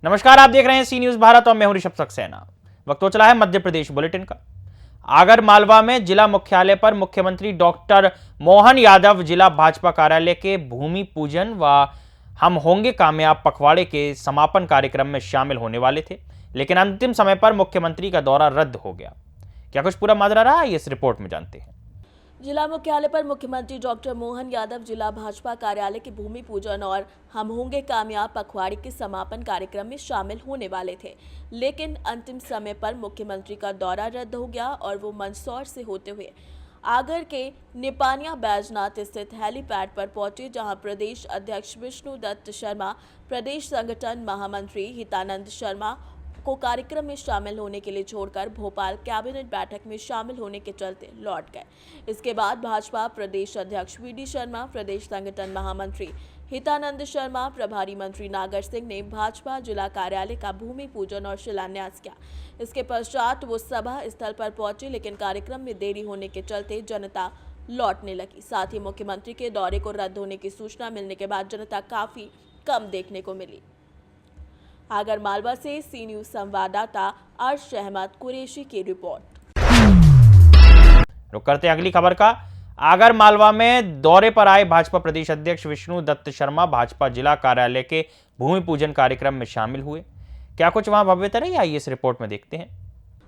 नमस्कार, आप देख रहे हैं सी न्यूज भारत और मैं हूं ऋषभ सक्सेना। वक्त हो चला है मध्य प्रदेश बुलेटिन का। आगर मालवा में जिला मुख्यालय पर मुख्यमंत्री डॉक्टर मोहन यादव जिला भाजपा कार्यालय के भूमि पूजन व हम होंगे कामयाब पखवाड़े के समापन कार्यक्रम में शामिल होने वाले थे, लेकिन अंतिम समय पर मुख्यमंत्री का दौरा रद्द हो गया। क्या कुछ पूरा माजरा रहा है, इस रिपोर्ट में जानते हैं। जिला मुख्यालय पर मुख्यमंत्री डॉक्टर मोहन यादव जिला भाजपा कार्यालय के भूमि पूजन और हम होंगे कामयाब पखवाड़े के समापन कार्यक्रम में शामिल होने वाले थे, लेकिन अंतिम समय पर मुख्यमंत्री का दौरा रद्द हो गया और वो मंदसौर से होते हुए आगर के निपानिया बैजनाथ स्थित हेलीपैड पर पहुंचे, जहां प्रदेश अध्यक्ष विष्णु दत्त शर्मा, प्रदेश संगठन महामंत्री हितानंद शर्मा को कार्यक्रम में शामिल होने के लिए छोड़कर भोपाल कैबिनेट बैठक में शामिल होने के चलते लौट गए। इसके बाद भाजपा प्रदेश अध्यक्ष वीडी शर्मा, प्रदेश संगठन महामंत्री हितानंद शर्मा, प्रभारी मंत्री नागर सिंह ने भाजपा जिला कार्यालय का भूमि पूजन और शिलान्यास किया। इसके पश्चात वो सभा स्थल पर पहुंचे, लेकिन कार्यक्रम में देरी होने के चलते जनता लौटने लगी। साथ ही मुख्यमंत्री के दौरे को रद्द होने की सूचना मिलने के बाद जनता काफी कम देखने को मिली। आगर मालवा से सी न्यूज संवाददाता अर्श अहमद कुरैशी की रिपोर्ट। रुक करते हैं अगली खबर का। आगर मालवा में दौरे पर आए भाजपा प्रदेश अध्यक्ष विष्णु दत्त शर्मा भाजपा जिला कार्यालय के भूमि पूजन कार्यक्रम में शामिल हुए। क्या कुछ वहां भव्यता रही, आइए इस रिपोर्ट में देखते हैं।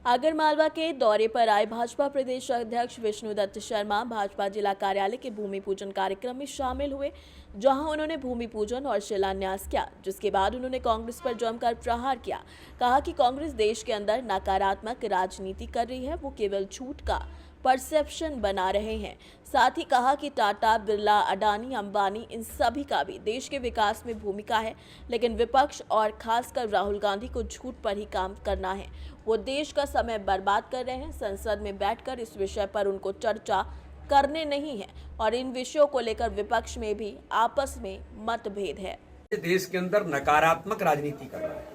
आगर मालवा के दौरे पर आए भाजपा प्रदेश अध्यक्ष विष्णु दत्त शर्मा भाजपा जिला कार्यालय के भूमि पूजन कार्यक्रम में शामिल हुए, जहां उन्होंने भूमि पूजन और शिलान्यास किया, जिसके बाद उन्होंने कांग्रेस पर जमकर प्रहार किया। कहा कि कांग्रेस देश के अंदर नकारात्मक राजनीति कर रही है, वो केवल झूठ का परसेप्शन बना रहे हैं। साथ ही कहा कि टाटा, बिरला, अडानी, अंबानी इन सभी का भी देश के विकास में भूमिका है, लेकिन विपक्ष और खासकर राहुल गांधी को झूठ पर ही काम करना है। वो देश का समय बर्बाद कर रहे हैं। संसद में बैठकर इस विषय पर उनको चर्चा करने नहीं है और इन विषयों को लेकर विपक्ष में भी आपस में मतभेद है। देश के अंदर नकारात्मक राजनीति कर रहा है,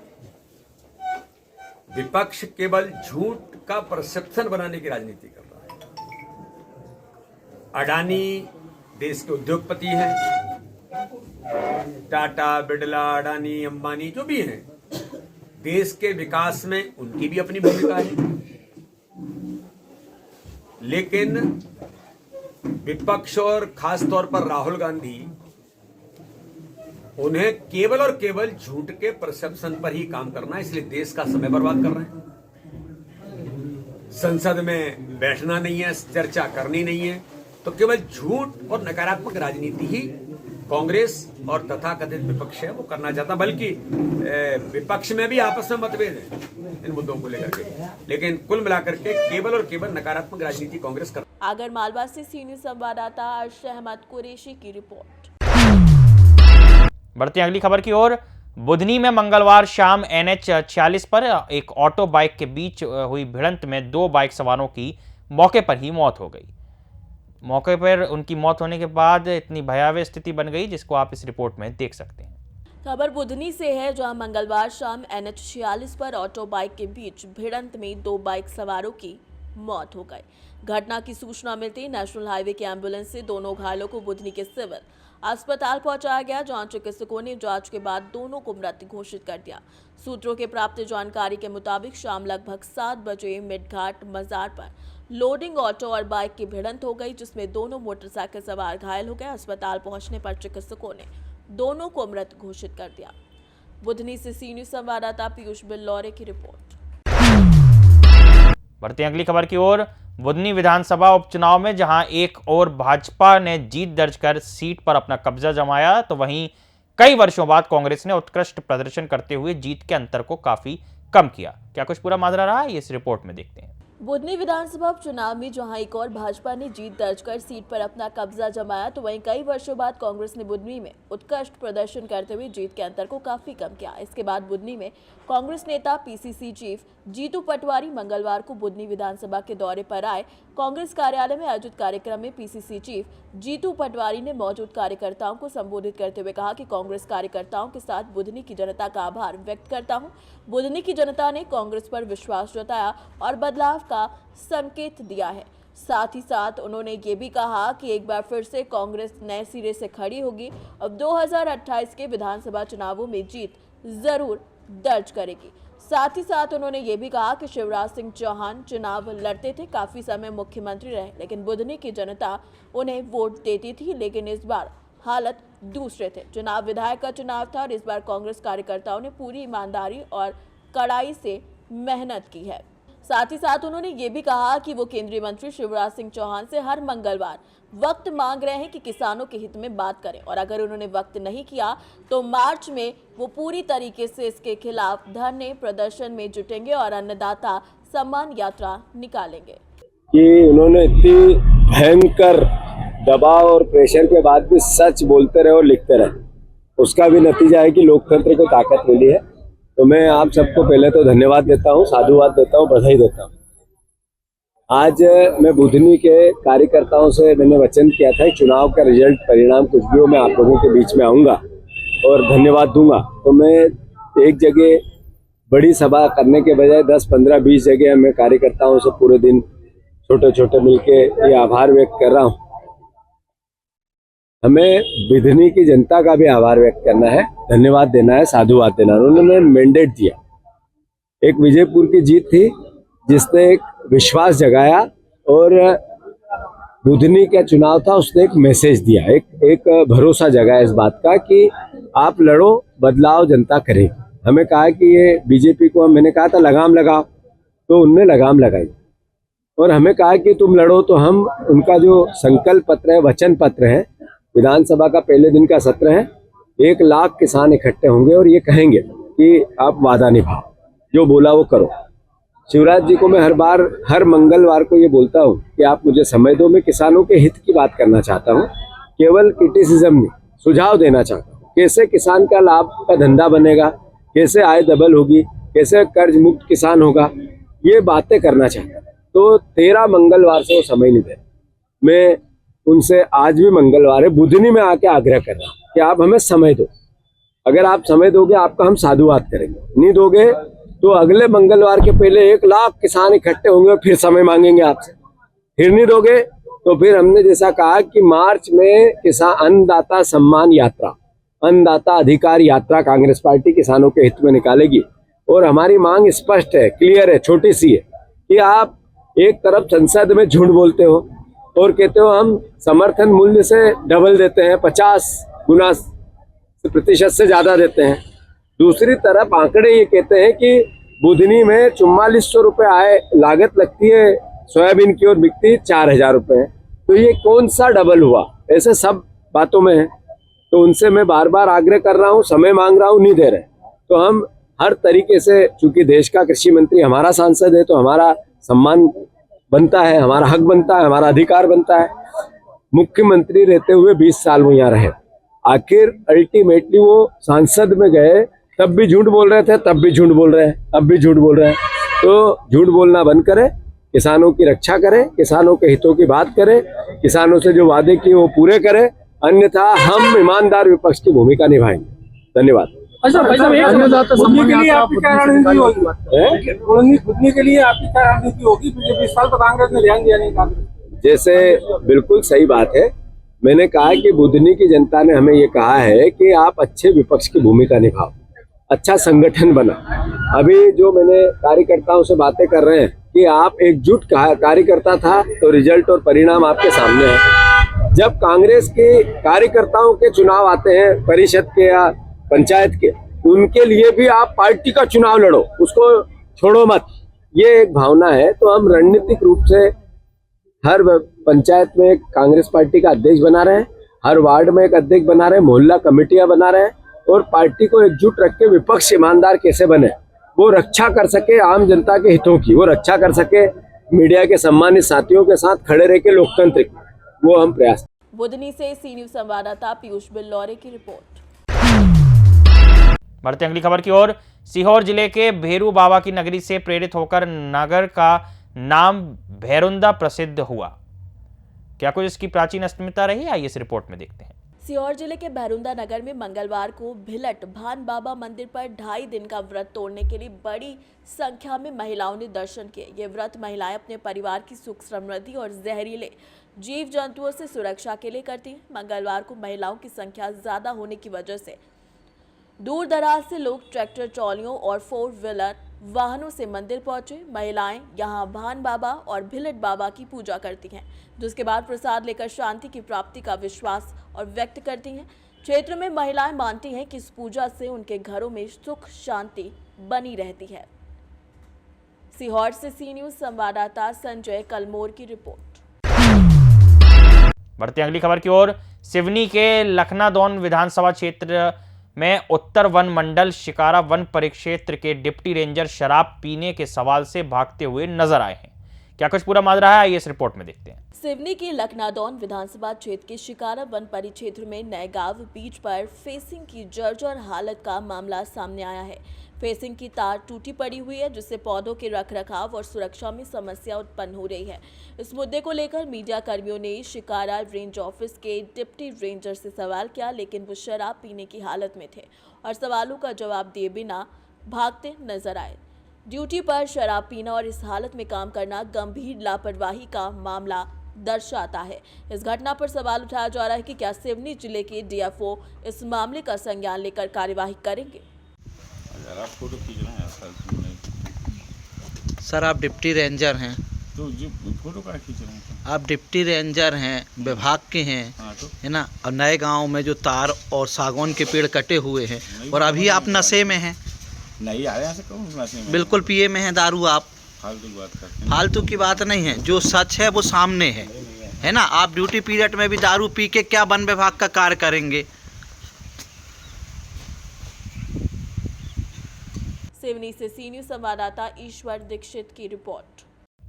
विपक्ष केवल झूठ का परसेप्शन बनाने की राजनीति कर रहा है। अडानी देश के उद्योगपति हैं, टाटा, बिरला, अडानी, अंबानी जो भी हैं, देश के विकास में उनकी भी अपनी भूमिका है, लेकिन विपक्ष और खास तौर पर राहुल गांधी उन्हें केवल और केवल झूठ के परसेप्शन पर ही काम करना है, इसलिए देश का समय बर्बाद कर रहे हैं। संसद में बैठना नहीं है, चर्चा करनी नहीं है, तो केवल झूठ और नकारात्मक राजनीति ही कांग्रेस और तथाकथित विपक्ष है वो करना चाहता, बल्कि विपक्ष में भी आपस में मतभेद है इन मुद्दों को लेकर के, लेकिन कुल मिलाकर के केवल और केवल नकारात्मक राजनीति कांग्रेस कर। आगर मालवा से सी न्यूज संवाददाता अर्श अहमद कुरैशी की रिपोर्ट। बढ़ते हैं अगली खबर की ओर। बुधनी में मंगलवार शाम NH 46 पर एक ऑटो बाइक के बीच हुई भिड़ंत में 2 बाइक सवारों की मौके पर ही मौत हो गई। मौके पर उनकी मौत होने के बाद इतनी भयावह स्थिति बन गई, जिसको आप इस रिपोर्ट में देख सकते हैं। खबर बुधनी से है, जहां मंगलवार शाम NH 46 पर ऑटो बाइक के बीच भिड़ंत में 2 बाइक सवारों की मौत हो गई। घटना की सूचना मिलते नेशनल हाईवे की एम्बुलेंस से दोनों घायलों को बुधनी के सिविल अस्पताल पहुंचाया गया, जहां चिकित्सकों ने जांच के बाद दोनों को मृत घोषित कर दिया। सूत्रों के प्राप्त जानकारी के मुताबिक शाम लगभग 7 बजे मिडघाट मजार पर लोडिंग ऑटो और बाइक की भिड़ंत हो गई, जिसमें दोनों मोटरसाइकिल सवार घायल हो गए। अस्पताल पहुंचने पर चिकित्सकों ने दोनों को मृत घोषित कर दिया। बुधनी से सी न्यूज संवाददाता पीयूष बिल्लौरे की रिपोर्ट। बढ़ते हैं अगली खबर की ओर। बुधनी विधानसभा उपचुनाव में जहां एक ओर भाजपा ने जीत दर्ज कर सीट पर अपना कब्जा जमाया, तो वहीं कई वर्षों बाद कांग्रेस ने उत्कृष्ट प्रदर्शन करते हुए जीत के अंतर को काफी कम किया। क्या कुछ पूरा माजरा रहा है, इस रिपोर्ट में देखते हैं। बुधनी विधानसभा उपचुनाव में जहां एक और भाजपा ने जीत दर्ज कर सीट पर अपना कब्जा जमाया, तो वहीं कई वर्षों बाद कांग्रेस ने बुधनी में उत्कृष्ट प्रदर्शन करते हुए जीत के अंतर को काफी कम किया। इसके बाद बुधनी में कांग्रेस नेता PCC चीफ जीतू पटवारी मंगलवार को बुधनी विधानसभा के दौरे पर आए। कांग्रेस कार्यालय में आयोजित कार्यक्रम में PCC चीफ जीतू पटवारी ने मौजूद कार्यकर्ताओं को संबोधित करते हुए कहा कि कांग्रेस कार्यकर्ताओं के साथ बुधनी की जनता का आभार व्यक्त करता हूं। बुधनी की जनता ने कांग्रेस पर विश्वास जताया और बदलाव का संकेत दिया है। साथ ही साथ उन्होंने ये भी कहा कि एक बार फिर से कांग्रेस नए सिरे से खड़ी होगी। अब 2028 के विधानसभा चुनावों में जीत जरूर दर्ज करेगी। साथ ही साथ उन्होंने ये भी कहा कि शिवराज सिंह चौहान चुनाव लड़ते थे, काफी समय मुख्यमंत्री रहे, लेकिन बुधनी की जनता उन्हें वोट देती थी। लेकिन इस बार हालत दूसरे थे। चुनाव विधायक का चुनाव था और इस बार कांग्रेस कार्यकर्ताओं ने पूरी ईमानदारी और कड़ाई से मेहनत की है। साथ ही साथ उन्होंने ये भी कहा कि वो केंद्रीय मंत्री शिवराज सिंह चौहान से हर मंगलवार वक्त मांग रहे हैं कि किसानों के हित में बात करें, और अगर उन्होंने वक्त नहीं किया तो मार्च में वो पूरी तरीके से इसके खिलाफ धरने प्रदर्शन में जुटेंगे और अन्नदाता सम्मान यात्रा निकालेंगे। कि उन्होंने इतनी भयंकर दबाव और प्रेशर के बाद भी सच बोलते रहे और लिखते रहे, उसका भी नतीजा है कि लोकतंत्र को ताकत मिली है। तो मैं आप सबको पहले तो धन्यवाद देता हूँ, साधुवाद देता हूँ, बधाई देता हूँ। आज मैं बुधनी के कार्यकर्ताओं से मैंने वचन किया था चुनाव का रिजल्ट परिणाम कुछ भी हो, मैं आप लोगों के बीच में आऊँगा और धन्यवाद दूंगा। तो मैं एक जगह बड़ी सभा करने के बजाय 10, 15, 20 जगह मैं कार्यकर्ताओं से पूरे दिन छोटे छोटे मिलके ये आभार व्यक्त कर रहा हूँ। हमें बुधनी की जनता का भी आभार व्यक्त करना है, धन्यवाद देना है, साधुवाद देना है। उन्होंने मैंडेट दिया, एक विजयपुर की जीत थी जिसने एक विश्वास जगाया, और बुधनी का चुनाव था उसने एक मैसेज दिया, एक भरोसा जगाया इस बात का कि आप लड़ो, बदलाव जनता करेगी। हमें कहा कि ये बीजेपी को, मैंने कहा था लगाम लगाओ, तो उनने लगाम लगाई, और हमें कहा कि तुम लड़ो। तो हम उनका जो संकल्प पत्र है, वचन पत्र है, विधानसभा का पहले दिन का सत्र है, 1 लाख किसान इकट्ठे होंगे और ये कहेंगे कि आप वादा निभाओ, जो बोला वो करो। शिवराज जी को मैं हर मंगलवार को ये बोलता हूँ कि आप मुझे समय दो, मैं किसानों के हित की बात करना चाहता हूँ, केवल क्रिटिसिज्म नहीं, सुझाव देना चाहता हूँ। कैसे किसान का लाभ का धंधा बनेगा, कैसे आय डबल होगी, कैसे कर्ज मुक्त किसान होगा, ये बातें करना चाहता हूँ। तो 13 मंगलवार से वो समय नहीं दे। मैं उनसे आज भी मंगलवार है, बुधनी में आके आग्रह कर रहा हूँ कि आप हमें समय दो। अगर आप समय दोगे आपका हम साधुवाद करेंगे, नहीं दोगे तो अगले मंगलवार के पहले 1 लाख किसान इकट्ठे होंगे और फिर समय मांगेंगे आपसे। फिर नहीं दोगे तो फिर हमने जैसा कहा कि मार्च में किसान अन्नदाता सम्मान यात्रा, अन्नदाता अधिकार यात्रा कांग्रेस पार्टी किसानों के हित में निकालेगी। और हमारी मांग स्पष्ट है, क्लियर है, छोटी सी है कि आप एक तरफ संसद में झूठ बोलते हो और कहते हो हम समर्थन मूल्य से डबल देते हैं, 50% से ज्यादा देते हैं। दूसरी तरफ आंकड़े ये कहते हैं कि बुधनी में 4400 रुपये आय लागत लगती है सोयाबीन की और बिकती 4000 रुपये है। तो ये कौन सा डबल हुआ? ऐसे सब बातों में है। तो उनसे मैं बार बार आग्रह कर रहा हूँ, समय मांग रहा हूँ, नहीं दे रहे। तो हम हर तरीके से, चूंकि देश का कृषि मंत्री हमारा सांसद है, तो हमारा सम्मान बनता है, हमारा हक बनता है, हमारा अधिकार बनता है। मुख्यमंत्री रहते हुए 20 साल वो यहाँ रहे, आखिर अल्टीमेटली वो सांसद में गए, तब भी झूठ बोल रहे थे, तब भी झूठ बोल रहे हैं, अब भी झूठ बोल रहे हैं। तो झूठ बोलना बंद करें, किसानों की रक्षा करें, किसानों के हितों की बात करें, किसानों से जो वादे किए वो पूरे करें, अन्यथा हम ईमानदार विपक्ष की भूमिका निभाएंगे। धन्यवाद। अच्छा भाई साहब, बुधनी के लिए आपकी क्या रणनीति होगी? बुधनी के लिए आपकी क्या रणनीति होगी? पिछले 20 साल तो कांग्रेस ने ध्यान दिया नहीं कांग्रेस। जैसे बिल्कुल सही बात है, मैंने कहा कि बुधनी की जनता ने हमें ये कहा है कि आप अच्छे विपक्ष की भूमिका निभाओ, अच्छा संगठन बना। अभी जो मैंने कार्यकर्ताओं से बातें कर रहे हैं कि आप एकजुट कार्यकर्ता था, तो रिजल्ट और परिणाम आपके सामने है। जब कांग्रेस के कार्यकर्ताओं के चुनाव आते हैं, परिषद के या पंचायत के, उनके लिए भी आप पार्टी का चुनाव लड़ो, उसको छोड़ो मत, ये एक भावना है। तो हम रणनीतिक रूप से हर पंचायत में एक कांग्रेस पार्टी का अध्यक्ष बना रहे हैं, हर वार्ड में एक अध्यक्ष बना रहे हैं, मोहल्ला कमेटियां बना रहे हैं, और पार्टी को एकजुट रख के विपक्ष ईमानदार कैसे बने, वो रक्षा कर सके आम जनता के हितों की, वो रक्षा कर सके मीडिया के सम्मानित साथियों के साथ खड़े रह के लोकतंत्र की, वो हम प्रयास। बुधनी से सी न्यूज संवाददाता पीयूष बिल्लौरे की रिपोर्ट। बढ़ते अगली खबर की ओर। सीहोर जिले के भेरू बाबा की नगरी से प्रेरित होकर नगर का नाम भैरुंदा प्रसिद्ध हुआ। क्या कुछ इसकी प्राचीन अस्मिता रही? आइए इस रिपोर्ट में देखते हैं। सीहोर जिले के भैरुंदा नगर में मंगलवार को भिलट भान बाबा मंदिर पर 2.5 दिन का व्रत तोड़ने के लिए बड़ी संख्या में महिलाओं ने दर्शन किए। ये व्रत महिलाएं अपने परिवार की सुख समृद्धि और जहरीले जीव जंतुओं से सुरक्षा के लिए करती हैं। मंगलवार को महिलाओं की संख्या ज्यादा होने की वजह से दूर दराज से लोग ट्रैक्टर ट्रॉलियों और 4 व्हीलर वाहनों से मंदिर पहुंचे। महिलाएं यहां भान बाबा और भिलट बाबा की पूजा करती हैं, जिसके बाद प्रसाद लेकर शांति की प्राप्ति का विश्वास और व्यक्त करती हैं। क्षेत्र में महिलाएं मानती हैं कि इस पूजा से उनके घरों में सुख शांति बनी रहती है। सीहोर से सी न्यूज संवाददाता संजय कलमोर की रिपोर्ट। बढ़ते अगली खबर की ओर। सिवनी के लखनादौन विधानसभा क्षेत्र में उत्तर वन मंडल शिकारा वन परिक्षेत्र के डिप्टी रेंजर शराब पीने के सवाल से भागते हुए नजर आए हैं। क्या कुछ पूरा माजरा है, आइए इस रिपोर्ट में देखते हैं। सिवनी की लखनादौन विधानसभा क्षेत्र के शिकारा वन परिक्षेत्र में नए गांव बीच पर फेसिंग की जर्जर हालत का मामला सामने आया है। फेसिंग की तार टूटी पड़ी हुई है, जिससे पौधों के रखरखाव और सुरक्षा में समस्या उत्पन्न हो रही है। इस मुद्दे को लेकर मीडिया कर्मियों ने शिकारा रेंज ऑफिस के डिप्टी रेंजर से सवाल किया, लेकिन वो शराब पीने की हालत में थे और सवालों का जवाब दिए बिना भागते नजर आए। ड्यूटी पर शराब पीना और इस हालत में काम करना गंभीर लापरवाही का मामला दर्शाता है। इस घटना पर सवाल उठाया जा रहा है कि क्या सिवनी जिले के डीएफओ इस मामले का संज्ञान लेकर कार्यवाही करेंगे। आप फोटो खींच रहे हैं सर, आप डिप्टी रेंजर हैं तो जो फोटो का खींच रहे हैं आप डिप्टी रेंजर हैं, विभाग के हैं, हाँ तो है ना। और नए गांव में जो तार और सागौन के पेड़ कटे हुए हैं और अभी आप नशे में हैं, नहीं आए यहाँ से कहूँ नशे में बिल्कुल पिए में हैं दारू। आप फालतू की बात करते हैं। फालतू की बात नहीं है, जो सच है वो सामने है ना। आप ड्यूटी पीरियड में भी दारू पी के क्या वन विभाग का कार्य करेंगे। सिवनी से सी न्यूज संवाददाता ईश्वर दीक्षित की रिपोर्ट।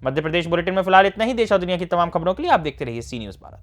मध्य प्रदेश बुलेटिन में फिलहाल इतना ही। देश और दुनिया की तमाम खबरों के लिए आप देखते रहिए सी न्यूज़ भारत।